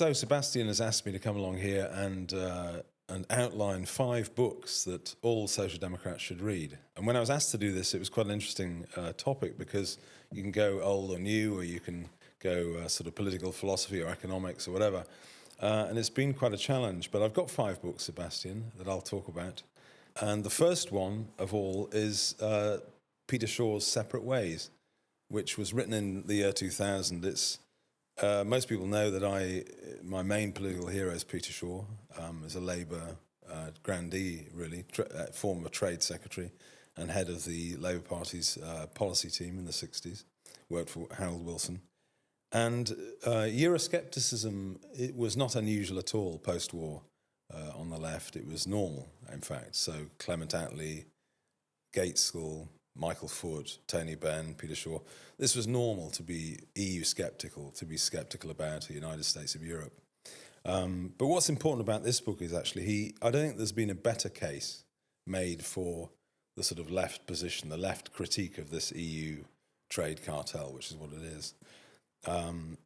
So Sebastian has asked me to come along here and outline 5 books that all social democrats should read. And when I was asked to do this, it was quite an interesting topic, because you can go old or new, or you can go sort of political philosophy or economics or whatever. And it's been quite a challenge. But I've got 5 books, Sebastian, that I'll talk about. And the first one of all is Peter Shaw's Separate Ways, which was written in the year 2000. It's most people know that my main political hero is Peter Shaw, as a Labour grandee, really, former Trade Secretary and head of the Labour Party's policy team in the 60s, worked for Harold Wilson. And Euroscepticism, it was not unusual at all post-war on the left. It was normal, in fact. So Clement Attlee, Gaitskell, Michael Foot, Tony Benn, Peter Shaw. This was normal to be EU sceptical, to be sceptical about the United States of Europe. But what's important about this book is actually I don't think there's been a better case made for the sort of left position, the left critique of this EU trade cartel, which is what it is,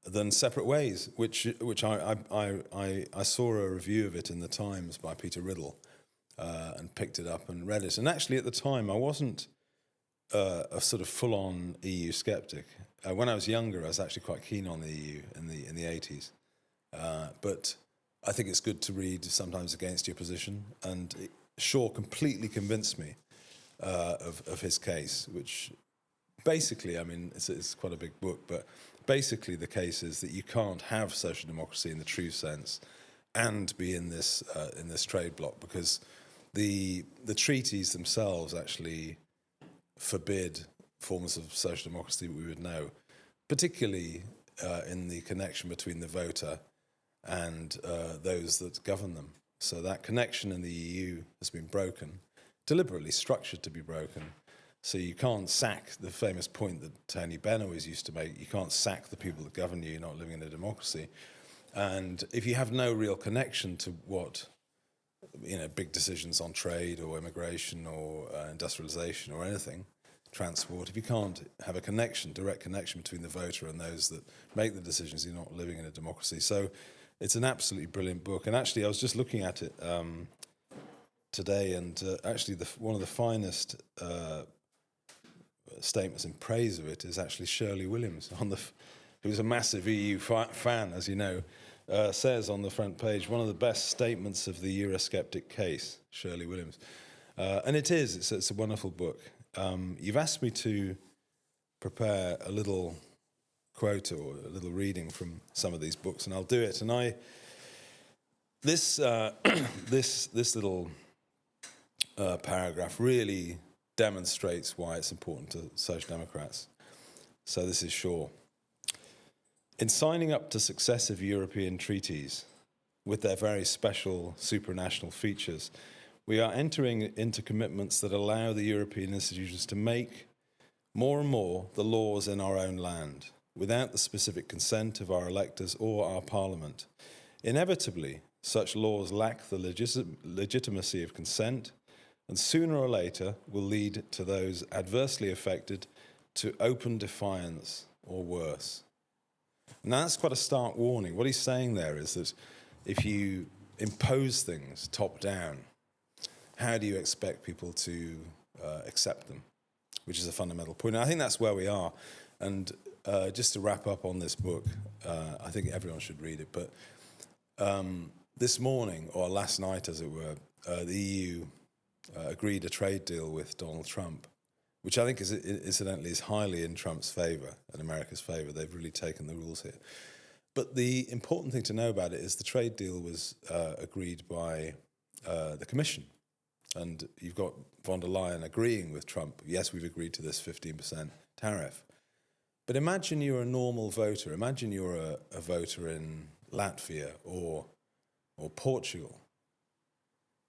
than Separate Ways, which I saw a review of it in the Times by Peter Riddle and picked it up and read it. And actually at the time I wasn't a sort of full-on EU skeptic. When I was younger, I was actually quite keen on the EU in the 80s. But I think it's good to read sometimes against your position. And Shaw completely convinced me of his case, which basically, I mean, it's quite a big book, but basically the case is that you can't have social democracy in the true sense and be in this trade bloc, because the treaties themselves actually forbid forms of social democracy we would know, particularly in the connection between the voter and those that govern them. So that connection in the EU has been broken, deliberately structured to be broken. So you can't sack, the famous point that Tony Benn always used to make, you can't sack the people that govern you, you're not living in a democracy. And if you have no real connection to what, big decisions on trade or immigration or industrialization or anything, transport, if you can't have a direct connection between the voter and those that make the decisions, you're not living in a democracy. So it's an absolutely brilliant book. And actually, I was just looking at it today, and actually one of the finest statements in praise of it is actually Shirley Williams, who's a massive EU fan, as you know, says on the front page, one of the best statements of the Eurosceptic case, Shirley Williams. And it's a wonderful book. You've asked me to prepare a little quote or a little reading from some of these books, and I'll do it. And this little paragraph really demonstrates why it's important to social democrats. So this is Shaw. In signing up to successive European treaties with their very special supranational features, we are entering into commitments that allow the European institutions to make more and more the laws in our own land, without the specific consent of our electors or our parliament. Inevitably, such laws lack the legitimacy of consent, and sooner or later will lead to those adversely affected to open defiance or worse. Now, that's quite a stark warning. What he's saying there is that if you impose things top down, how do you expect people to accept them? Which is a fundamental point. And I think that's where we are. And just to wrap up on this book, I think everyone should read it. But this morning, or last night as it were, the EU agreed a trade deal with Donald Trump, which I think incidentally is highly in Trump's favour and America's favour. They've really taken the rules here. But the important thing to know about it is the trade deal was agreed by the Commission. And you've got von der Leyen agreeing with Trump, yes, we've agreed to this 15% tariff. But imagine you're a normal voter. Imagine you're a voter in Latvia or Portugal.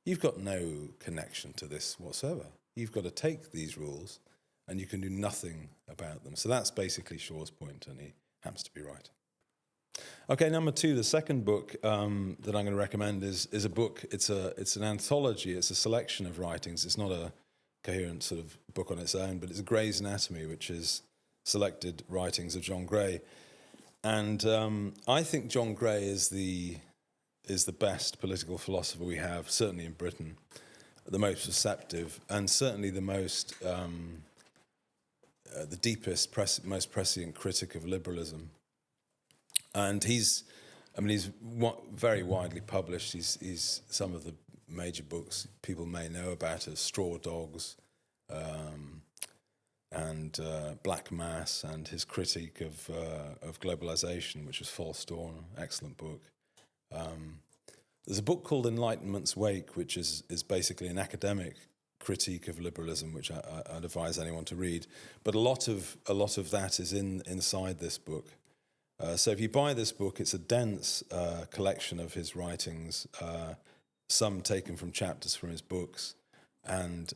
You've got no connection to this whatsoever. You've got to take these rules and you can do nothing about them. So that's basically Shaw's point, and he happens to be right. Okay, number 2, the second book that I'm going to recommend is a book. It's an anthology. It's a selection of writings. It's not a coherent sort of book on its own, but it's Gray's Anatomy, which is selected writings of John Gray. And I think John Gray is the best political philosopher we have, certainly in Britain, the most receptive, and certainly the most the deepest, most prescient critic of liberalism. And he's very widely published. He's some of the major books people may know about as Straw Dogs, and Black Mass, and his critique of globalization, which was False Dawn, excellent book. There's a book called Enlightenment's Wake, which is basically an academic critique of liberalism, which I'd advise anyone to read. But a lot of that is inside this book. So if you buy this book, it's a dense collection of his writings, some taken from chapters from his books, and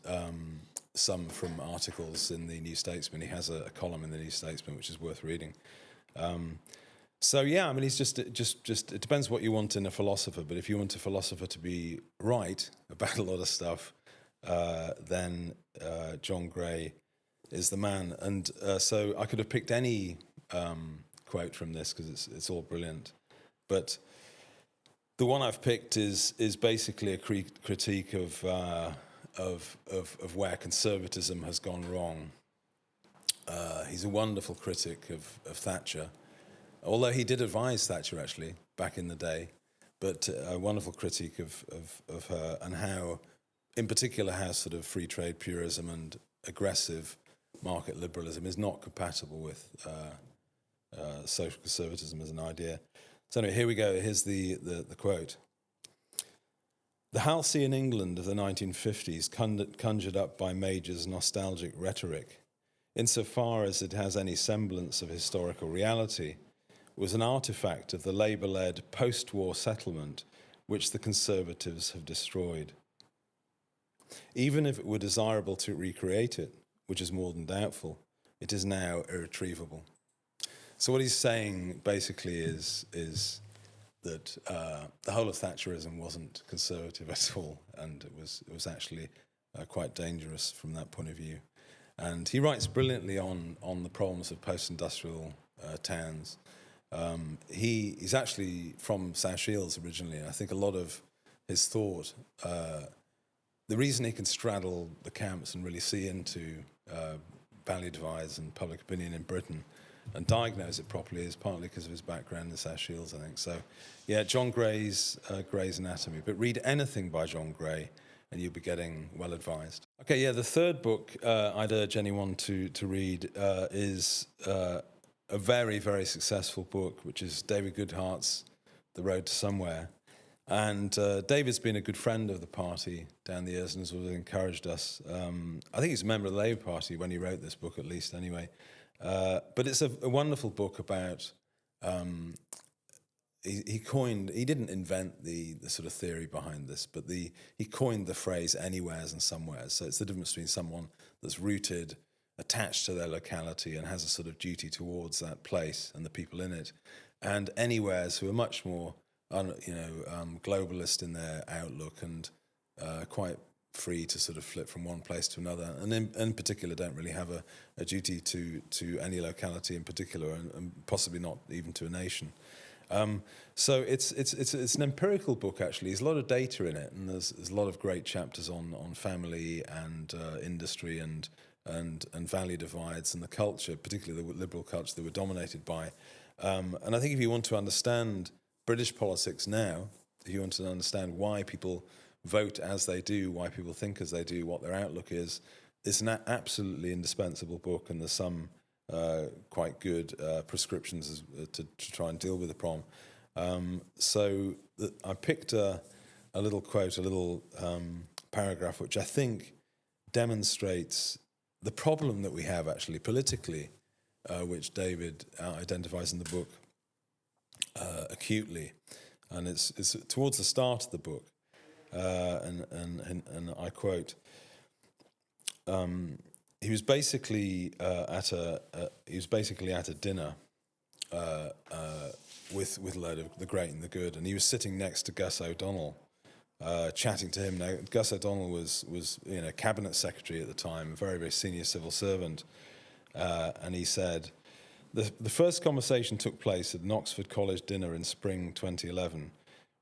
some from articles in the New Statesman. He has a column in the New Statesman which is worth reading. So yeah, I mean, he's just it depends what you want in a philosopher. But if you want a philosopher to be right about a lot of stuff, then John Gray is the man. And so I could have picked any quote from this because it's all brilliant. But the one I've picked is basically a critique of where conservatism has gone wrong. He's a wonderful critic of Thatcher. Although he did advise Thatcher, actually, back in the day, but a wonderful critique of her, and how, in particular, how sort of free trade purism and aggressive market liberalism is not compatible with social conservatism as an idea. So anyway, here we go. Here's the quote. The halcyon England of the 1950s, conjured up by Major's nostalgic rhetoric, insofar as it has any semblance of historical reality, was an artifact of the Labour-led post-war settlement which the Conservatives have destroyed. Even if it were desirable to recreate it, which is more than doubtful, it is now irretrievable. So what he's saying basically is that the whole of Thatcherism wasn't conservative at all, and it was actually quite dangerous from that point of view. And he writes brilliantly on the problems of post-industrial towns. He's actually from South Shields originally, and I think a lot of his thought, the reason he can straddle the camps and really see into value divides and public opinion in Britain and diagnose it properly is partly because of his background in South Shields, I think. So, yeah, John Gray's Gray's Anatomy. But read anything by John Gray and you'll be getting well advised. Okay, yeah, the third book I'd urge anyone to read is a very, very successful book, which is David Goodhart's The Road to Somewhere. And David's been a good friend of the party down the years and has always encouraged us. I think he's a member of the Labour Party when he wrote this book, at least, anyway. But it's a wonderful book about... He didn't invent the sort of theory behind this, but he coined the phrase anywheres and somewheres. So it's the difference between someone that's rooted, attached to their locality and has a sort of duty towards that place and the people in it, and anywheres who are much more, globalist in their outlook and quite free to sort of flip from one place to another, and in particular don't really have a duty to any locality in particular, and possibly not even to a nation. So it's an empirical book, actually. There's a lot of data in it, and there's a lot of great chapters on family and industry and value divides and the culture, particularly the liberal culture that we're dominated by. And I think if you want to understand British politics now, if you want to understand why people vote as they do, why people think as they do, what their outlook is, it's an absolutely indispensable book, and there's some quite good prescriptions to try and deal with the problem. So I picked a little quote, a little paragraph, which I think demonstrates the problem that we have actually politically, which David identifies in the book acutely. And it's towards the start of the book, and I quote, he was basically at a dinner with a load of the great and the good, and he was sitting next to Gus O'Donnell, chatting to him. Now, Gus O'Donnell was cabinet secretary at the time, a very, very senior civil servant, and he said, The first conversation took place at an Oxford College dinner in spring 2011,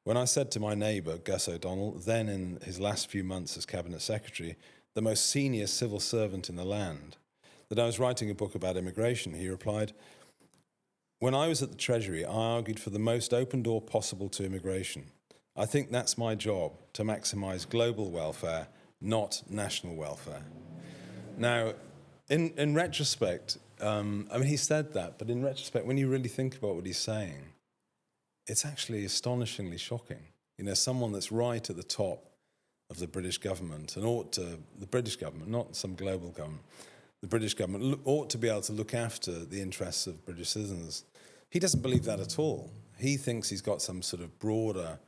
when I said to my neighbour, Gus O'Donnell, then in his last few months as Cabinet Secretary, the most senior civil servant in the land, that I was writing a book about immigration. He replied, "When I was at the Treasury, I argued for the most open door possible to immigration. I think that's my job, to maximise global welfare, not national welfare." Now, in retrospect, I mean, he said that, but in retrospect, when you really think about what he's saying, it's actually astonishingly shocking. You know, someone that's right at the top of the British government, and the British government, not some global government, the British government ought to be able to look after the interests of British citizens. He doesn't believe that at all. He thinks he's got some sort of broader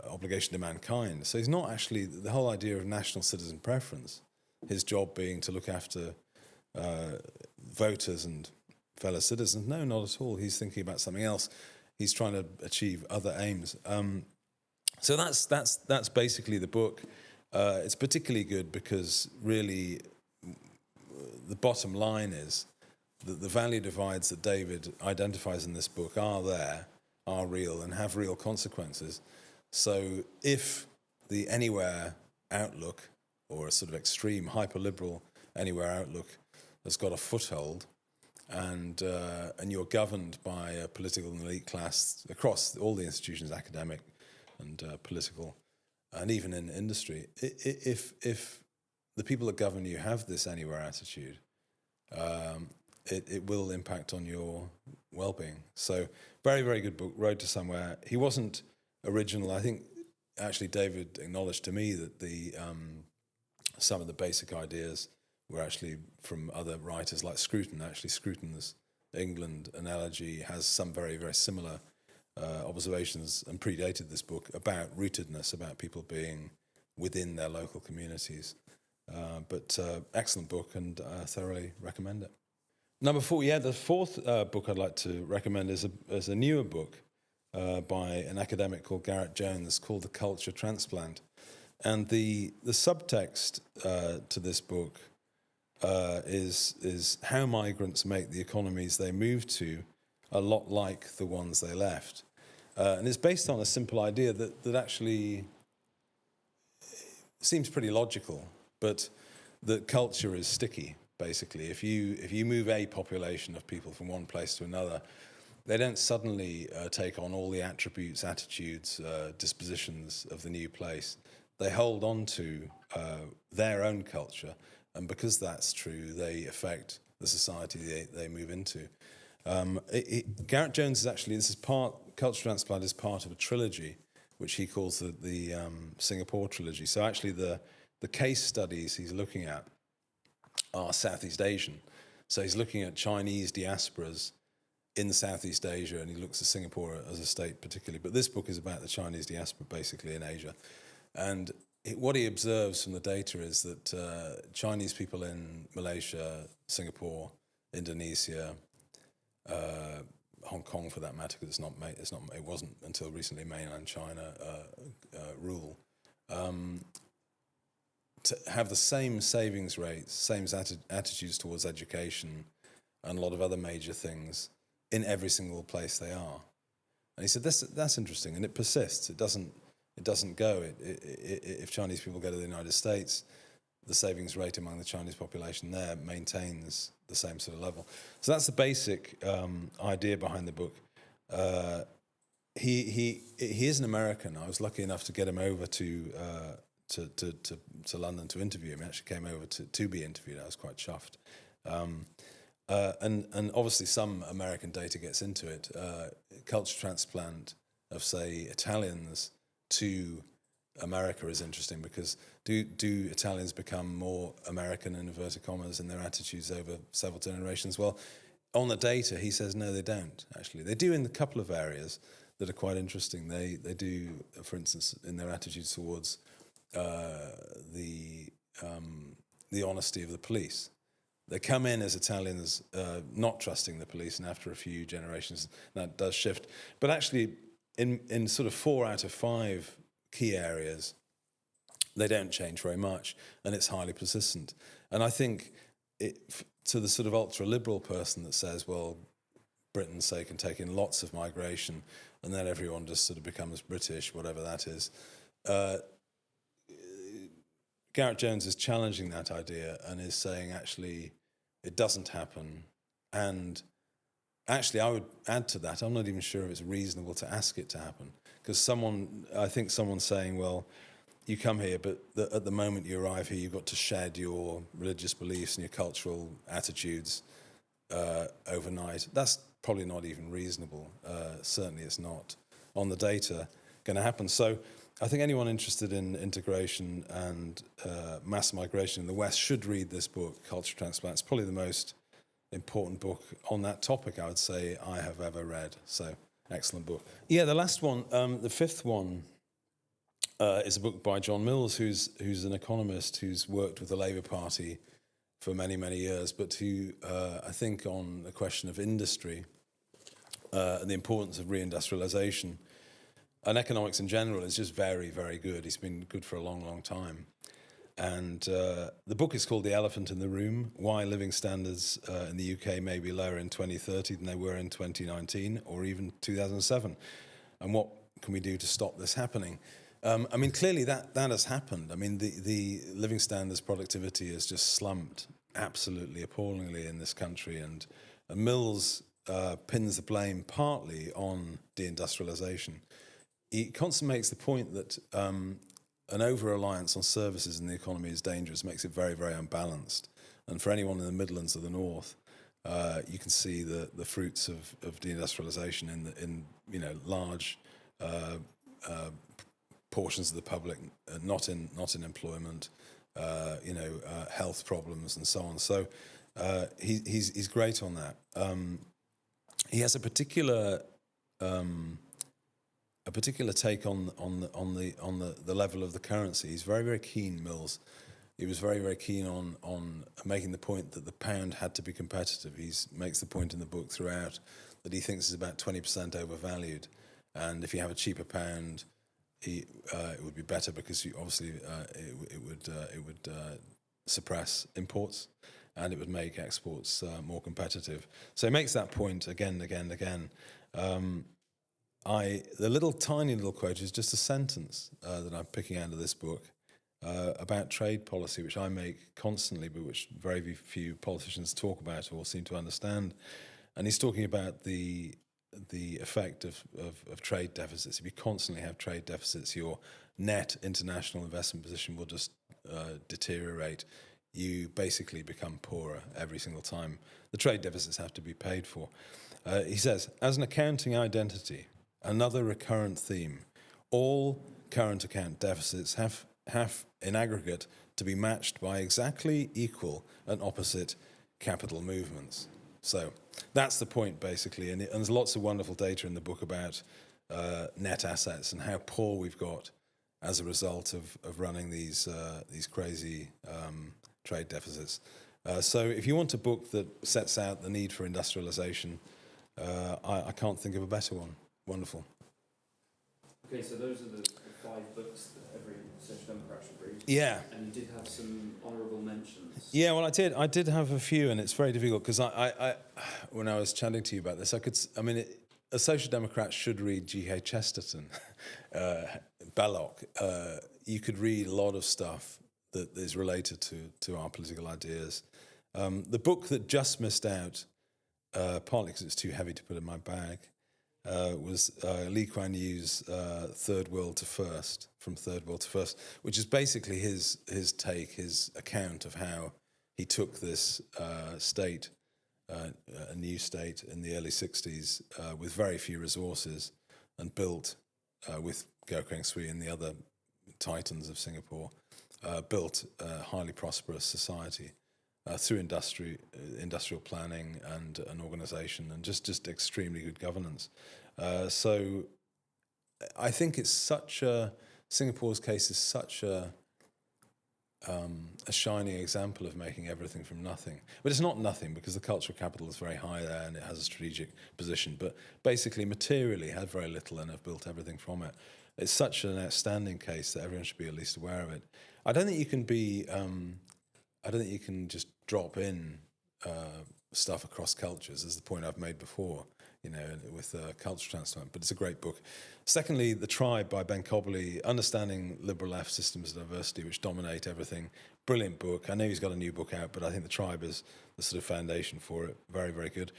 obligation to mankind. So he's not actually, the whole idea of national citizen preference, his job being to look after voters and fellow citizens, no, not at all. He's thinking about something else. He's trying to achieve other aims. So that's basically the book. It's particularly good because really the bottom line is that the value divides that David identifies in this book are real, and have real consequences. So if the anywhere outlook, or a sort of extreme hyper-liberal anywhere outlook, has got a foothold, and you're governed by a political and elite class across all the institutions, academic and political, and even in industry, if the people that govern you have this anywhere attitude, it will impact on your well-being. So very, very good book, Road to Somewhere. He wasn't original. I think actually David acknowledged to me that some of the basic ideas were actually from other writers like Scruton. Actually, Scruton's England analogy has some very, very similar observations, and predated this book, about rootedness, about people being within their local communities. But excellent book, and I thoroughly recommend it. Number 4, the fourth book I'd like to recommend is a newer book by an academic called Gareth Jones, called The Culture Transplant. And the subtext to this book is how migrants make the economies they move to a lot like the ones they left. And it's based on a simple idea that actually seems pretty logical, but that culture is sticky, basically. If you move a population of people from one place to another, they don't suddenly take on all the attributes, attitudes, dispositions of the new place. They hold on to their own culture, and because that's true, they affect the society they move into. Gareth Jones is actually, Culture Transplant is part of a trilogy, which he calls the Singapore trilogy. So actually the case studies he's looking at are Southeast Asian. So he's looking at Chinese diasporas in Southeast Asia, and he looks at Singapore as a state particularly. But this book is about the Chinese diaspora basically in Asia. And what he observes from the data is that Chinese people in Malaysia, Singapore, Indonesia, Hong Kong for that matter, because it wasn't until recently mainland China rule, to have the same savings rates, same attitudes towards education, and a lot of other major things in every single place they are. And he said that's interesting, and it persists. It doesn't go. If Chinese people go to the United States, the savings rate among the Chinese population there maintains the same sort of level. So that's the basic idea behind the book. He is an American. I was lucky enough to get him over to London to interview him. He actually came over to be interviewed. I was quite chuffed. And obviously some American data gets into it. Culture transplant of, say, Italians to America is interesting, because do Italians become more American, in inverted commas, in their attitudes over several generations? Well, on the data, he says no, they don't, actually. They do in a couple of areas that are quite interesting. They do, for instance, in their attitudes towards the honesty of the police. They come in as Italians not trusting the police, and after a few generations that does shift. But actually, in sort of 4 out of 5 key areas, they don't change very much, and it's highly persistent. And I think to the sort of ultra-liberal person that says, well, Britain, say, can take in lots of migration and then everyone just sort of becomes British, whatever that is. Gareth Jones is challenging that idea and is saying, actually, it doesn't happen. And actually, I would add to that, I'm not even sure if it's reasonable to ask it to happen. Because I think someone's saying, well, you come here, but at the moment you arrive here, you've got to shed your religious beliefs and your cultural attitudes overnight. That's probably not even reasonable. Certainly it's not on the data going to happen. So I think anyone interested in integration and mass migration in the West should read this book, Culture Transplant. It's probably the most important book on that topic, I would say, I have ever read. So, excellent book. Yeah, the last one, the fifth one, is a book by John Mills, who's an economist who's worked with the Labour Party for many, many years, but who, I think, on the question of industry and the importance of reindustrialisation and economics in general is just very, very good. He's been good for a long, long time. And the book is called The Elephant in the Room, Why Living Standards in the UK May Be Lower in 2030 than they were in 2019 or even 2007. And what can we do to stop this happening? I mean, clearly that has happened. I mean, the living standards productivity has just slumped absolutely appallingly in this country. And Mills pins the blame partly on deindustrialisation. He constantly makes the point that an over-reliance on services in the economy is dangerous, makes it very, very unbalanced. And for anyone in the Midlands or the North, you can see the fruits of deindustrialisation in large portions of the public, not in employment, health problems and so on. So he's great on that. He has a particular take on the level of the currency. He's very, very keen, Mills. He was very, very keen on making the point that the pound had to be competitive. He makes the point in the book throughout that he thinks it's about 20% overvalued, and if you have a cheaper pound, it would be better because obviously it would suppress imports, and it would make exports more competitive. So he makes that point again and again and again. The little tiny little quote is just a sentence that I'm picking out of this book about trade policy, which I make constantly, but which very few politicians talk about or seem to understand. And he's talking about the effect of trade deficits. If you constantly have trade deficits, your net international investment position will just deteriorate. You basically become poorer every single time. The trade deficits have to be paid for. He says, as an accounting identity, another recurrent theme, all current account deficits have in aggregate to be matched by exactly equal and opposite capital movements. So that's the point, basically. And there's lots of wonderful data in the book about net assets and how poor we've got as a result of running these crazy trade deficits. So if you want a book that sets out the need for industrialization, I can't think of a better one. Wonderful. Okay, so those are the 5 books that every Social Democrat should read. Yeah. And you did have some honourable mentions. Yeah, well, I did have a few, and it's very difficult because I when I was chatting to you about this, a Social Democrat should read G.K. Chesterton, Belloc. You could read a lot of stuff that is related to our political ideas. The book that just missed out, partly because it's too heavy to put in my bag, was Lee Kuan Yew's Third World to First, From Third World to First, which is basically his account of how he took this state, a new state in the early 60s, with very few resources, and built, with Goh Keng Swee and the other titans of Singapore, built a highly prosperous society through industrial planning and an organisation and just extremely good governance. So I think it's Singapore's case is such a shining example of making everything from nothing. But it's not nothing because the cultural capital is very high there and it has a strategic position. But basically, materially, had very little and have built everything from it. It's such an outstanding case that everyone should be at least aware of it. I don't think you can just drop in stuff across cultures, is the point I've made before, with Culture Transplant. But it's a great book. Secondly, The Tribe by Ben Cobley, Understanding Liberal Left Systems of Diversity, which dominate everything. Brilliant book. I know he's got a new book out, but I think The Tribe is the sort of foundation for it. Very, very good.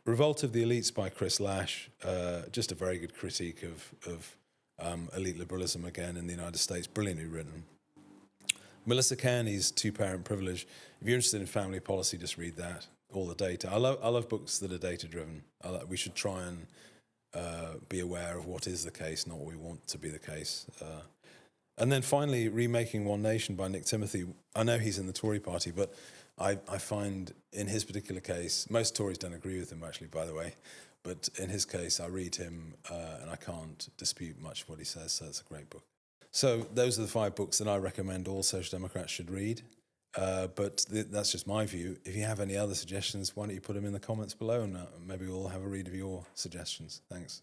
Revolt of the Elites by Chris Lash, just a very good critique of elite liberalism again in the United States, brilliantly written. Melissa Kearney's Two-Parent Privilege. If you're interested in family policy, just read that. All the data. I love books that are data-driven. We should try and be aware of what is the case, not what we want to be the case. And then finally, Remaking One Nation by Nick Timothy. I know he's in the Tory party, but I find in his particular case, most Tories don't agree with him, actually, by the way. But in his case, I read him and I can't dispute much of what he says, so it's a great book. So those are the 5 books that I recommend all Social Democrats should read. But that's just my view. If you have any other suggestions, why don't you put them in the comments below, and maybe we'll have a read of your suggestions. Thanks.